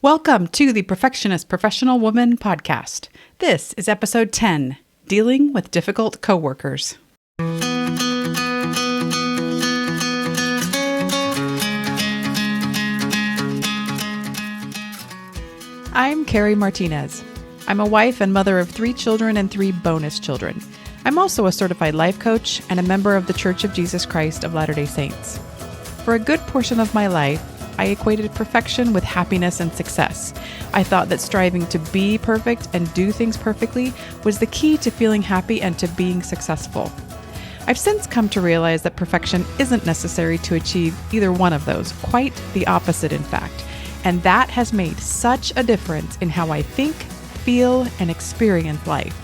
Welcome to the Perfectionist Professional Woman podcast. This is episode 10, Dealing with Difficult Coworkers. I'm Carrie Martinez. I'm a wife and mother of 3 children and 3 bonus children. I'm also a certified life coach and a member of the Church of Jesus Christ of Latter-day Saints. For a good portion of my life, I equated perfection with happiness and success. I thought that striving to be perfect and do things perfectly was the key to feeling happy and to being successful. I've since come to realize that perfection isn't necessary to achieve either one of those, quite the opposite in fact. And that has made such a difference in how I think, feel, and experience life.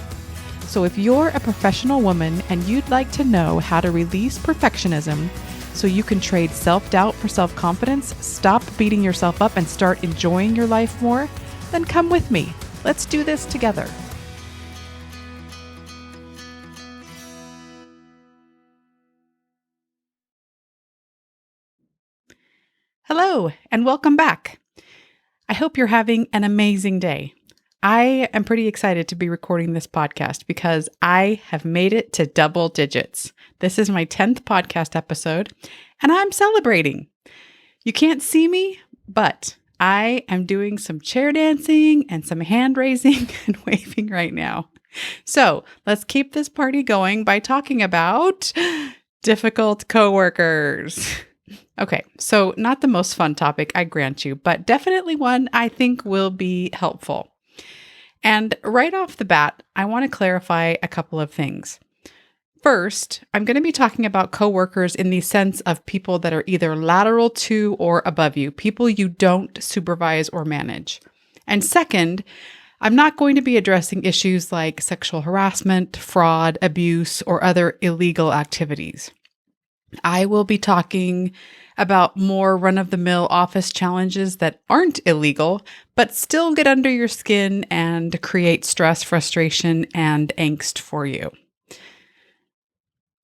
So if you're a professional woman and you'd like to know how to release perfectionism so you can trade self-doubt for self-confidence, stop beating yourself up, and start enjoying your life more, then come with me. Let's do this together. Hello, and welcome back. I hope you're having an amazing day. I am pretty excited to be recording this podcast because I have made it to double digits. This is my 10th podcast episode, and I'm celebrating. You can't see me, but I am doing some chair dancing and some hand raising and waving right now. So let's keep this party going by talking about difficult coworkers. Okay, so not the most fun topic, I grant you, but definitely one I think will be helpful. And right off the bat, I want to clarify a couple of things. First, I'm going to be talking about coworkers in the sense of people that are either lateral to or above you, people you don't supervise or manage. And second, I'm not going to be addressing issues like sexual harassment, fraud, abuse, or other illegal activities. I will be talking about more run-of-the-mill office challenges that aren't illegal, but still get under your skin and create stress, frustration, and angst for you.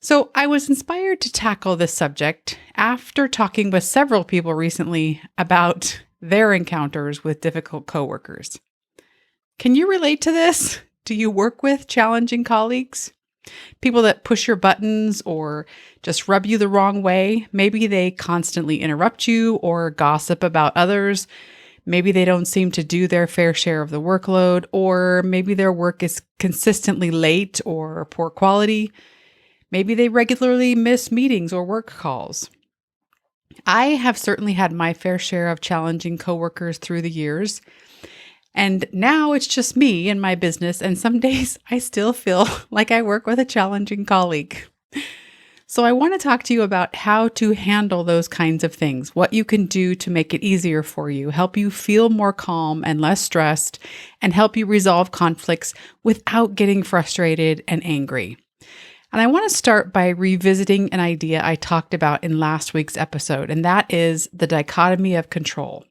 So I was inspired to tackle this subject after talking with several people recently about their encounters with difficult coworkers. Can you relate to this? Do you work with challenging colleagues? People that push your buttons or just rub you the wrong way. Maybe they constantly interrupt you or gossip about others. Maybe they don't seem to do their fair share of the workload, or maybe their work is consistently late or poor quality. Maybe they regularly miss meetings or work calls. I have certainly had my fair share of challenging coworkers through the years. And now it's just me and my business, and some days I still feel like I work with a challenging colleague. So I want to talk to you about how to handle those kinds of things, what you can do to make it easier for you, help you feel more calm and less stressed, and help you resolve conflicts without getting frustrated and angry. And I want to start by revisiting an idea I talked about in last week's episode, and that is the dichotomy of control.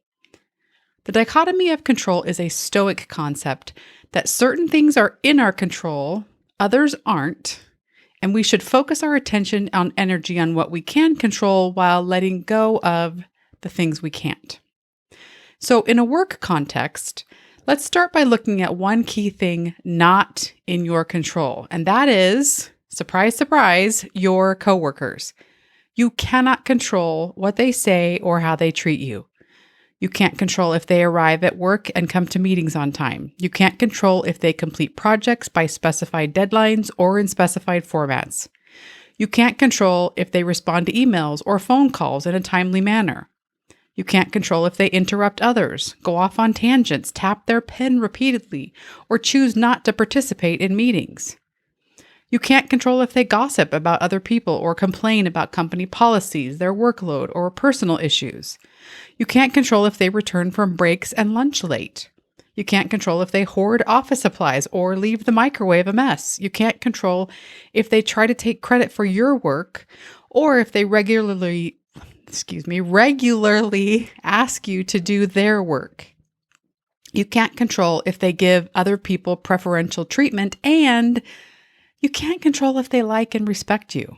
The dichotomy of control is a Stoic concept that certain things are in our control, others aren't, and we should focus our attention and energy on what we can control while letting go of the things we can't. So in a work context, let's start by looking at one key thing not in your control, and that is, surprise, surprise, your coworkers. You cannot control what they say or how they treat you. You can't control if they arrive at work and come to meetings on time. You can't control if they complete projects by specified deadlines or in specified formats. You can't control if they respond to emails or phone calls in a timely manner. You can't control if they interrupt others, go off on tangents, tap their pen repeatedly, or choose not to participate in meetings. You can't control if they gossip about other people or complain about company policies, their workload, or personal issues. You can't control if they return from breaks and lunch late. You can't control if they hoard office supplies or leave the microwave a mess. You can't control if they try to take credit for your work or if they regularly ask you to do their work. You can't control if they give other people preferential treatment, and you can't control if they like and respect you.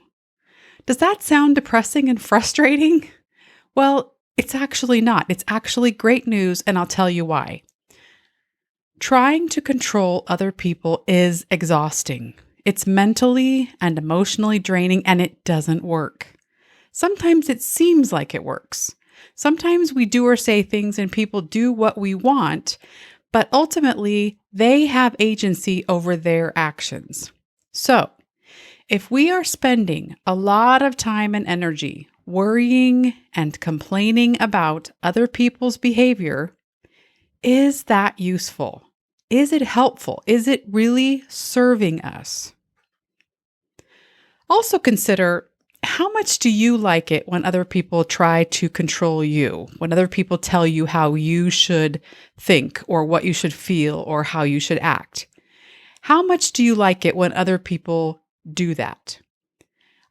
Does that sound depressing and frustrating? Well, It's actually not. It's actually great news, and I'll tell you why. Trying to control other people is exhausting. It's mentally and emotionally draining, and it doesn't work. Sometimes it seems like it works. Sometimes we do or say things and people do what we want, but ultimately they have agency over their actions. So, if we are spending a lot of time and energy worrying and complaining about other people's behavior, is that useful? Is it helpful? Is it really serving us? Also consider, how much do you like it when other people try to control you? When other people tell you how you should think or what you should feel or how you should act? How much do you like it when other people do that?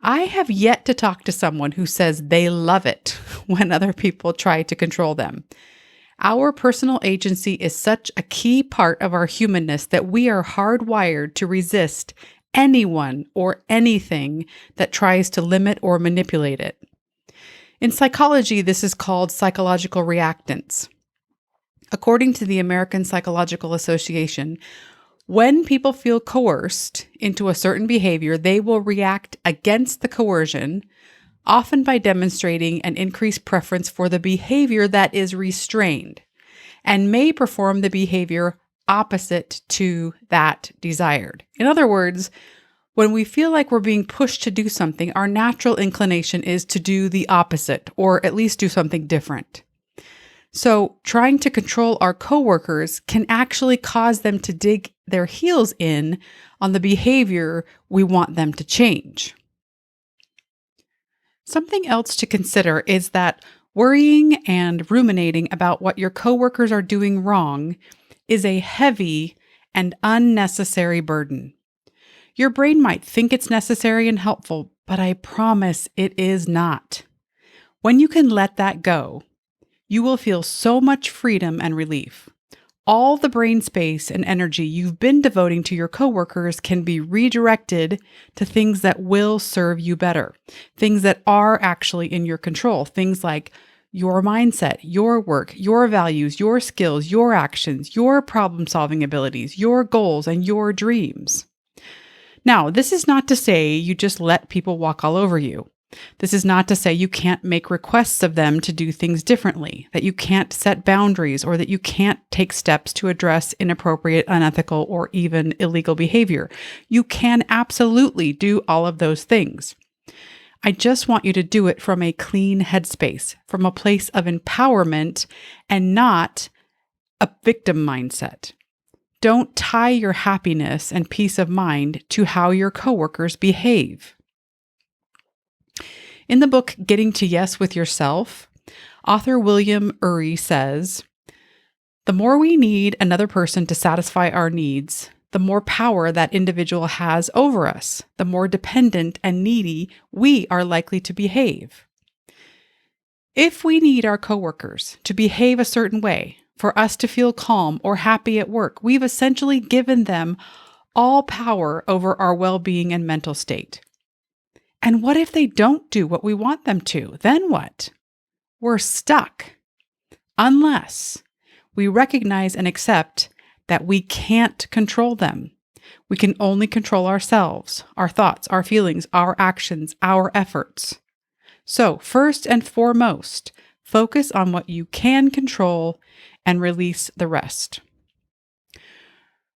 I have yet to talk to someone who says they love it when other people try to control them. Our personal agency is such a key part of our humanness that we are hardwired to resist anyone or anything that tries to limit or manipulate it. In psychology, this is called psychological reactance. According to the American Psychological Association, when people feel coerced into a certain behavior, they will react against the coercion, often by demonstrating an increased preference for the behavior that is restrained, and may perform the behavior opposite to that desired. In other words, when we feel like we're being pushed to do something, our natural inclination is to do the opposite, or at least do something different. So, trying to control our coworkers can actually cause them to dig their heels in on the behavior we want them to change. Something else to consider is that worrying and ruminating about what your coworkers are doing wrong is a heavy and unnecessary burden. Your brain might think it's necessary and helpful, but I promise it is not. When you can let that go, you will feel so much freedom and relief. All the brain space and energy you've been devoting to your coworkers can be redirected to things that will serve you better, things that are actually in your control, things like your mindset, your work, your values, your skills, your actions, your problem-solving abilities, your goals, and your dreams. Now, this is not to say you just let people walk all over you. This is not to say you can't make requests of them to do things differently, that you can't set boundaries, or that you can't take steps to address inappropriate, unethical, or even illegal behavior. You can absolutely do all of those things. I just want you to do it from a clean headspace, from a place of empowerment and not a victim mindset. Don't tie your happiness and peace of mind to how your coworkers behave. In the book, Getting to Yes with Yourself, author William Ury says, "The more we need another person to satisfy our needs, the more power that individual has over us, the more dependent and needy we are likely to behave. If we need our coworkers to behave a certain way for us to feel calm or happy at work, we've essentially given them all power over our well-being and mental state. And what if they don't do what we want them to? Then what? We're stuck. Unless we recognize and accept that we can't control them. We can only control ourselves, our thoughts, our feelings, our actions, our efforts. So, first and foremost, focus on what you can control and release the rest."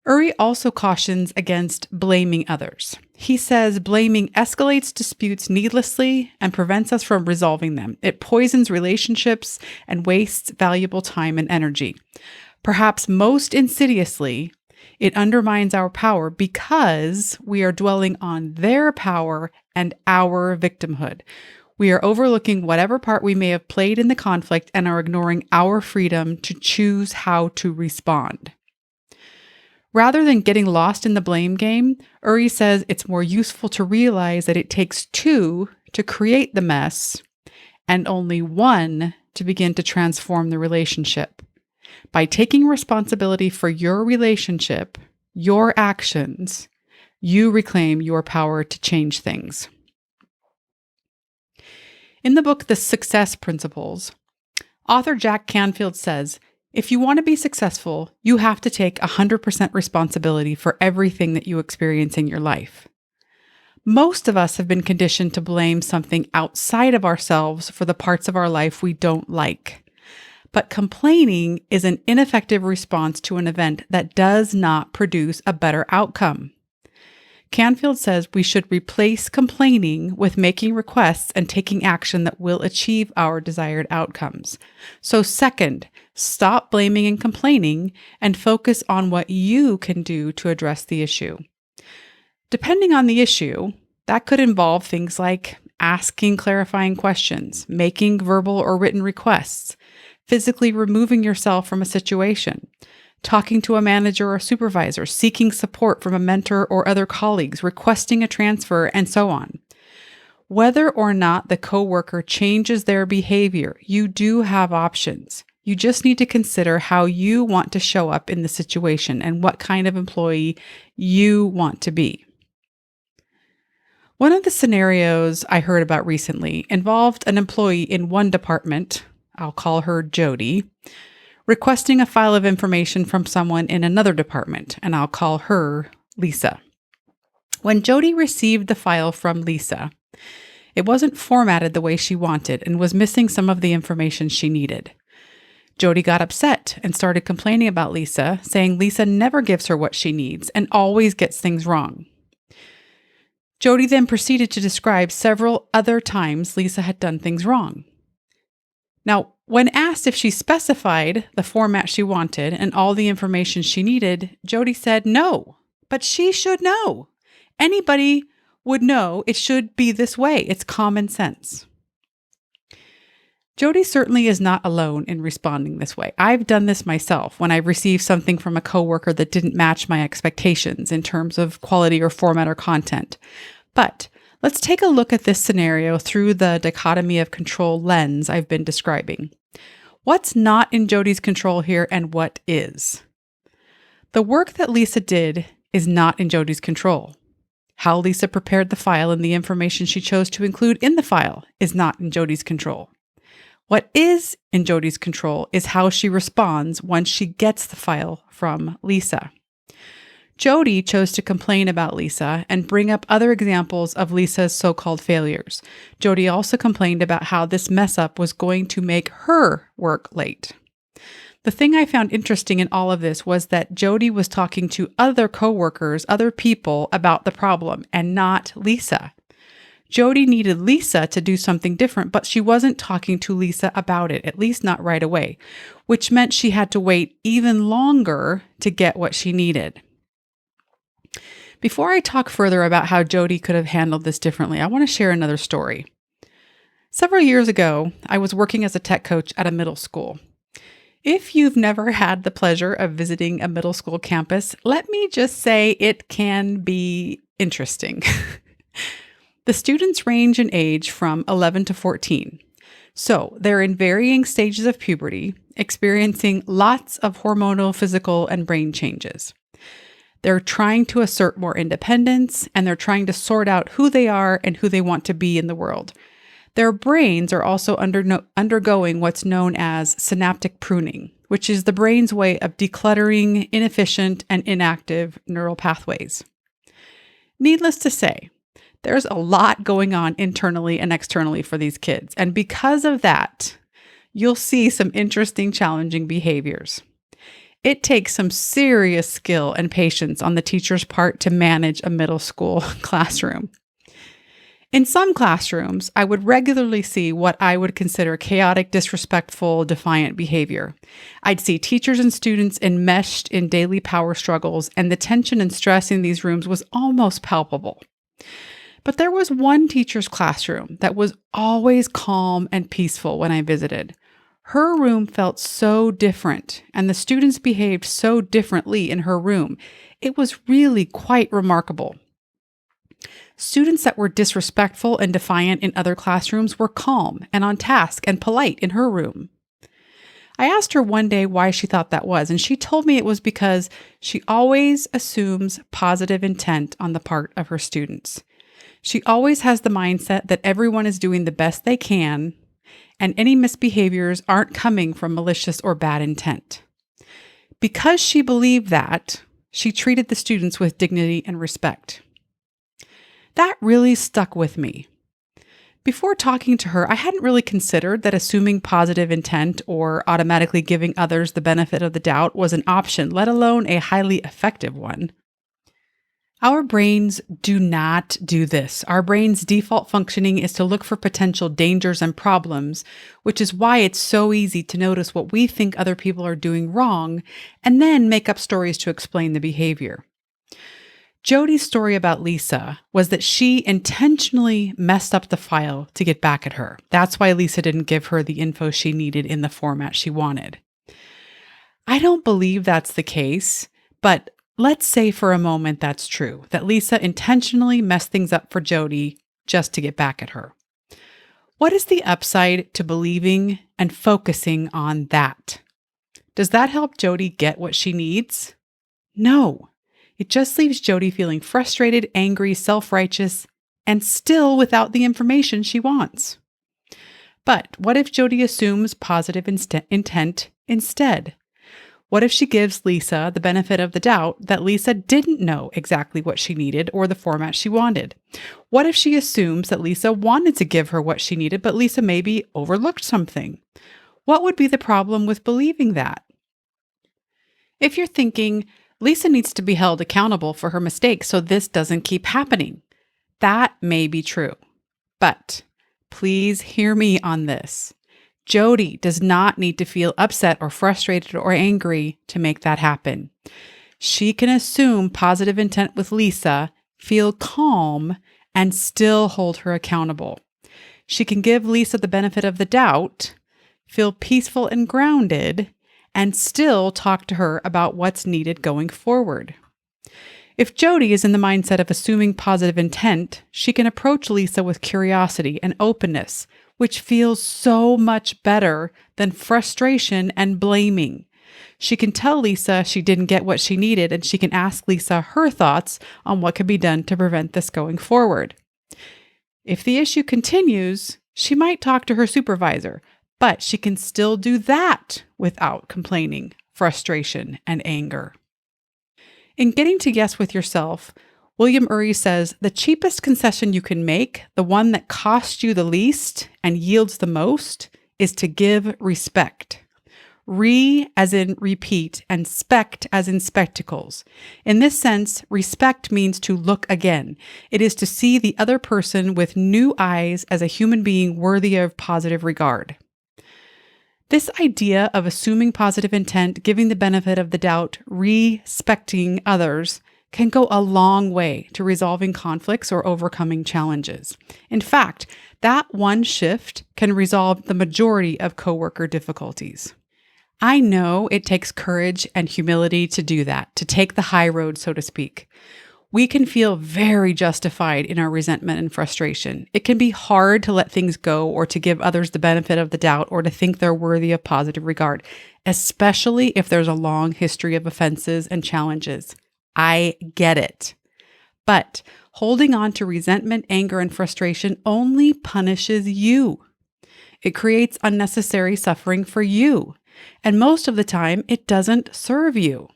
Ury also cautions against blaming others. He says blaming escalates disputes needlessly and prevents us from resolving them. It poisons relationships and wastes valuable time and energy. Perhaps most insidiously, it undermines our power because we are dwelling on their power and our victimhood. We are overlooking whatever part we may have played in the conflict and are ignoring our freedom to choose how to respond. Rather than getting lost in the blame game, Ury says it's more useful to realize that it takes two to create the mess and only one to begin to transform the relationship. By taking responsibility for your relationship, your actions, you reclaim your power to change things. In the book, The Success Principles, Author Jack Canfield says, if you want to be successful, you have to take 100% responsibility for everything that you experience in your life. Most of us have been conditioned to blame something outside of ourselves for the parts of our life we don't like. But complaining is an ineffective response to an event that does not produce a better outcome. Canfield says we should replace complaining with making requests and taking action that will achieve our desired outcomes. So second, stop blaming and complaining and focus on what you can do to address the issue. Depending on the issue, that could involve things like asking clarifying questions, making verbal or written requests, physically removing yourself from a situation, talking to a manager or supervisor, seeking support from a mentor or other colleagues, requesting a transfer, and so on. Whether or not the coworker changes their behavior, you do have options. You just need to consider how you want to show up in the situation and what kind of employee you want to be. One of the scenarios I heard about recently involved an employee in one department, I'll call her Jody, requesting a file of information from someone in another department, and I'll call her Lisa. When Jody received the file from Lisa, it wasn't formatted the way she wanted and was missing some of the information she needed. Jody got upset and started complaining about Lisa, saying Lisa never gives her what she needs and always gets things wrong. Jody then proceeded to describe several other times Lisa had done things wrong. Now, when asked if she specified the format she wanted and all the information she needed, Jody said no, but she should know. Anybody would know it should be this way. It's common sense. Jody certainly is not alone in responding this way. I've done this myself when I received something from a coworker that didn't match my expectations in terms of quality or format or content. But let's take a look at this scenario through the dichotomy of control lens I've been describing. What's not in Jody's control here and what is? The work that Lisa did is not in Jody's control. How Lisa prepared the file and the information she chose to include in the file is not in Jody's control. What is in Jody's control is how she responds once she gets the file from Lisa. Jody chose to complain about Lisa and bring up other examples of Lisa's so-called failures. Jody also complained about how this mess-up was going to make her work late. The thing I found interesting in all of this was that Jody was talking to other coworkers, other people about the problem, and not Lisa. Jody needed Lisa to do something different, but she wasn't talking to Lisa about it, at least not right away, which meant she had to wait even longer to get what she needed. Before I talk further about how Jody could have handled this differently, I want to share another story. Several years ago, I was working as a tech coach at a middle school. If you've never had the pleasure of visiting a middle school campus, let me just say it can be interesting. The students range in age from 11 to 14. So they're in varying stages of puberty, experiencing lots of hormonal, physical, and brain changes. They're trying to assert more independence, and they're trying to sort out who they are and who they want to be in the world. Their brains are also undergoing what's known as synaptic pruning, which is the brain's way of decluttering inefficient and inactive neural pathways. Needless to say, there's a lot going on internally and externally for these kids, and because of that, you'll see some interesting, challenging behaviors. It takes some serious skill and patience on the teacher's part to manage a middle school classroom. In some classrooms, I would regularly see what I would consider chaotic, disrespectful, defiant behavior. I'd see teachers and students enmeshed in daily power struggles, and the tension and stress in these rooms was almost palpable. But there was one teacher's classroom that was always calm and peaceful when I visited. Her room felt so different, and the students behaved so differently in her room. It was really quite remarkable. Students that were disrespectful and defiant in other classrooms were calm and on task and polite in her room. I asked her one day why she thought that was, and she told me it was because she always assumes positive intent on the part of her students. She always has the mindset that everyone is doing the best they can, and any misbehaviors aren't coming from malicious or bad intent. Because she believed that, she treated the students with dignity and respect. That really stuck with me. Before talking to her, I hadn't really considered that assuming positive intent or automatically giving others the benefit of the doubt was an option, let alone a highly effective one. Our brains do not do this. Our brain's default functioning is to look for potential dangers and problems, which is why it's so easy to notice what we think other people are doing wrong and then make up stories to explain the behavior. Jody's story about Lisa was that she intentionally messed up the file to get back at her. That's why Lisa didn't give her the info she needed in the format she wanted. I don't believe that's the case, but let's say for a moment that's true, that Lisa intentionally messed things up for Jody just to get back at her. What is the upside to believing and focusing on that? Does that help Jody get what she needs? No. It just leaves Jody feeling frustrated, angry, self-righteous, and still without the information she wants. But what if Jody assumes positive intent instead? What if she gives Lisa the benefit of the doubt that Lisa didn't know exactly what she needed or the format she wanted? What if she assumes that Lisa wanted to give her what she needed, but Lisa maybe overlooked something? What would be the problem with believing that? If you're thinking, Lisa needs to be held accountable for her mistakes so this doesn't keep happening, that may be true. But please hear me on this. Jody does not need to feel upset or frustrated or angry to make that happen. She can assume positive intent with Lisa, feel calm, and still hold her accountable. She can give Lisa the benefit of the doubt, feel peaceful and grounded, and still talk to her about what's needed going forward. If Jody is in the mindset of assuming positive intent, she can approach Lisa with curiosity and openness, which feels so much better than frustration and blaming. She can tell Lisa she didn't get what she needed, and she can ask Lisa her thoughts on what can be done to prevent this going forward. If the issue continues, she might talk to her supervisor, but she can still do that without complaining, frustration, and anger. In Getting to Yes with Yourself, William Ury says, the cheapest concession you can make, the one that costs you the least and yields the most, is to give respect. Re as in repeat and spect as in spectacles. In this sense, respect means to look again. It is to see the other person with new eyes as a human being worthy of positive regard. This idea of assuming positive intent, giving the benefit of the doubt, respecting others, can go a long way to resolving conflicts or overcoming challenges. In fact, that one shift can resolve the majority of coworker difficulties. I know it takes courage and humility to do that, to take the high road, so to speak. We can feel very justified in our resentment and frustration. It can be hard to let things go or to give others the benefit of the doubt or to think they're worthy of positive regard, especially if there's a long history of offenses and challenges. I get it. But holding on to resentment, anger, and frustration only punishes you. It creates unnecessary suffering for you. And most of the time, it doesn't serve you.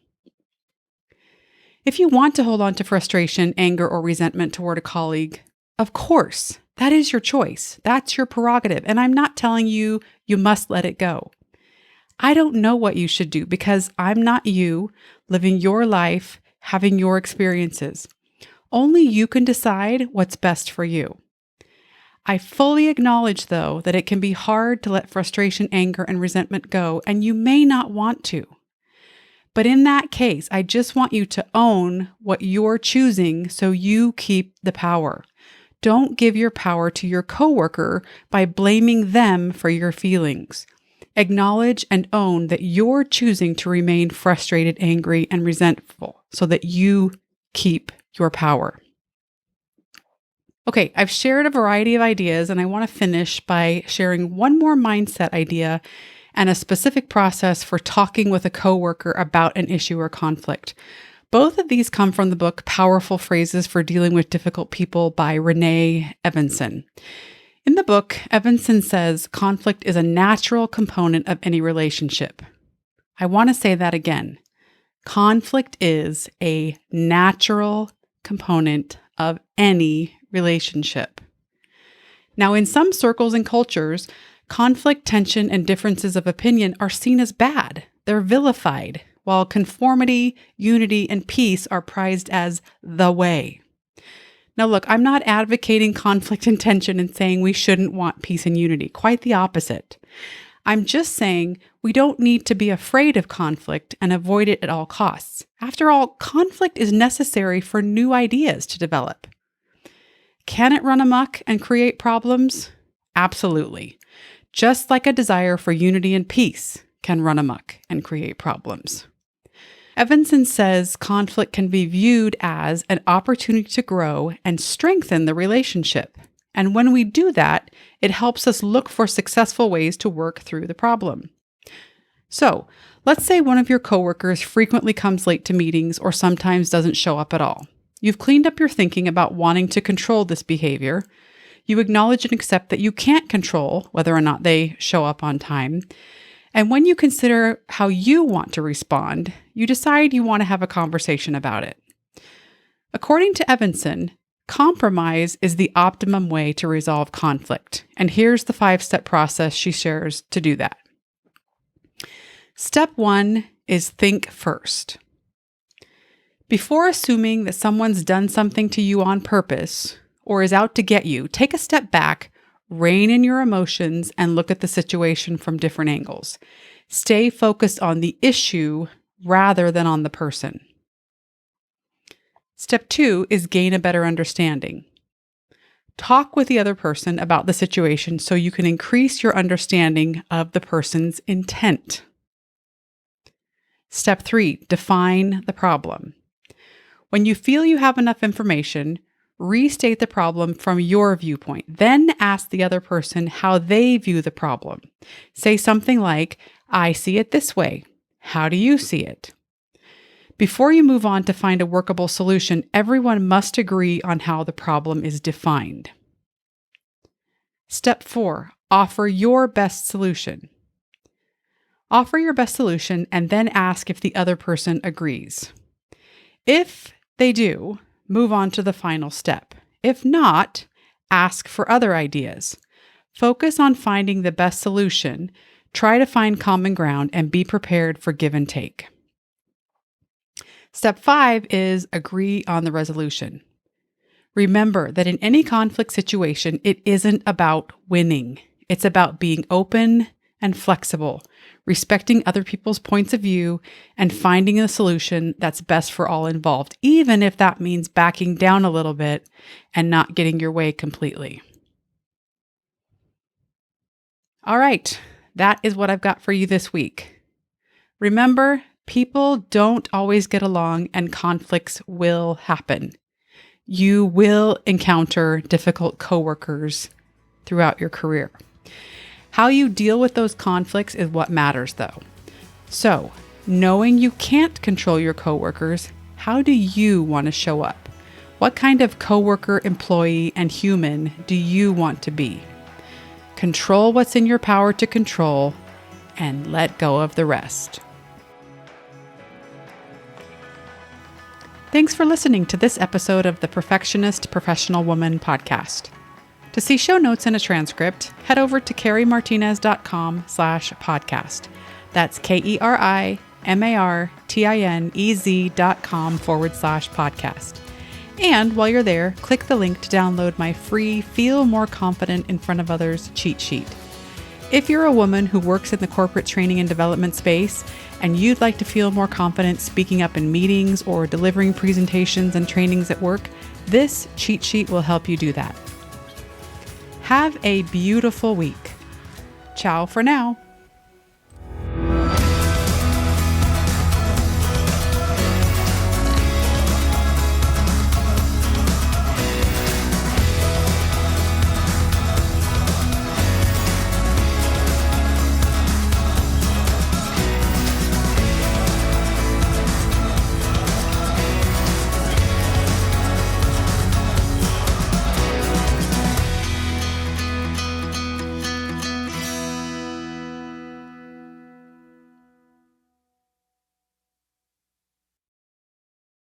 If you want to hold on to frustration, anger, or resentment toward a colleague, of course, that is your choice. That's your prerogative. And I'm not telling you you must let it go. I don't know what you should do because I'm not you living your life, having your experiences. Only you can decide what's best for you. I fully acknowledge, though, that it can be hard to let frustration, anger, and resentment go, and you may not want to. But in that case, I just want you to own what you're choosing so you keep the power. Don't give your power to your coworker by blaming them for your feelings. Acknowledge and own that you're choosing to remain frustrated, angry, and resentful so that you keep your power. Okay, I've shared a variety of ideas, and I want to finish by sharing one more mindset idea and a specific process for talking with a coworker about an issue or conflict. Both of these come from the book Powerful Phrases for Dealing with Difficult People by Renee Evanson. In the book, Evanson says conflict is a natural component of any relationship. I want to say that again. Conflict is a natural component of any relationship. Now, in some circles and cultures, conflict, tension, and differences of opinion are seen as bad. They're vilified, while conformity, unity, and peace are prized as the way. Now, look, I'm not advocating conflict and tension and saying we shouldn't want peace and unity. Quite the opposite. I'm just saying we don't need to be afraid of conflict and avoid it at all costs. After all, conflict is necessary for new ideas to develop. Can it run amok and create problems? Absolutely. Just like a desire for unity and peace can run amok and create problems. Evanson says conflict can be viewed as an opportunity to grow and strengthen the relationship. And when we do that, it helps us look for successful ways to work through the problem. So, let's say one of your coworkers frequently comes late to meetings or sometimes doesn't show up at all. You've cleaned up your thinking about wanting to control this behavior. You acknowledge and accept that you can't control whether or not they show up on time. And when you consider how you want to respond, you decide you want to have a conversation about it. According to Evanson, compromise is the optimum way to resolve conflict. And here's the 5-step process she shares to do that. Step 1 is think first. Before assuming that someone's done something to you on purpose or is out to get you, take a step back, rein in your emotions, and look at the situation from different angles. Stay focused on the issue rather than on the person. Step 2 is gain a better understanding. Talk with the other person about the situation so you can increase your understanding of the person's intent. Step 3, define the problem. When you feel you have enough information, restate the problem from your viewpoint. Then ask the other person how they view the problem. Say something like, I see it this way. How do you see it? Before you move on to find a workable solution, everyone must agree on how the problem is defined. Step 4, offer your best solution. Offer your best solution and then ask if the other person agrees. If they do, move on to the final step. If not, ask for other ideas. Focus on finding the best solution, try to find common ground, and be prepared for give and take. Step 5 is agree on the resolution. Remember that in any conflict situation, it isn't about winning. It's about being open and flexible, respecting other people's points of view, and finding a solution that's best for all involved, even if that means backing down a little bit and not getting your way completely. All right, that is what I've got for you this week. Remember, people don't always get along and conflicts will happen. You will encounter difficult coworkers throughout your career. How you deal with those conflicts is what matters, though. So, knowing you can't control your coworkers, how do you want to show up? What kind of coworker, employee, and human do you want to be? Control what's in your power to control and let go of the rest. Thanks for listening to this episode of the Perfectionist Professional Woman podcast. To see show notes and a transcript, head over to KeriMartinez.com/podcast. That's KeriMartinez.com/podcast. And while you're there, click the link to download my free Feel More Confident in Front of Others cheat sheet. If you're a woman who works in the corporate training and development space, and you'd like to feel more confident speaking up in meetings or delivering presentations and trainings at work, this cheat sheet will help you do that. Have a beautiful week. Ciao for now.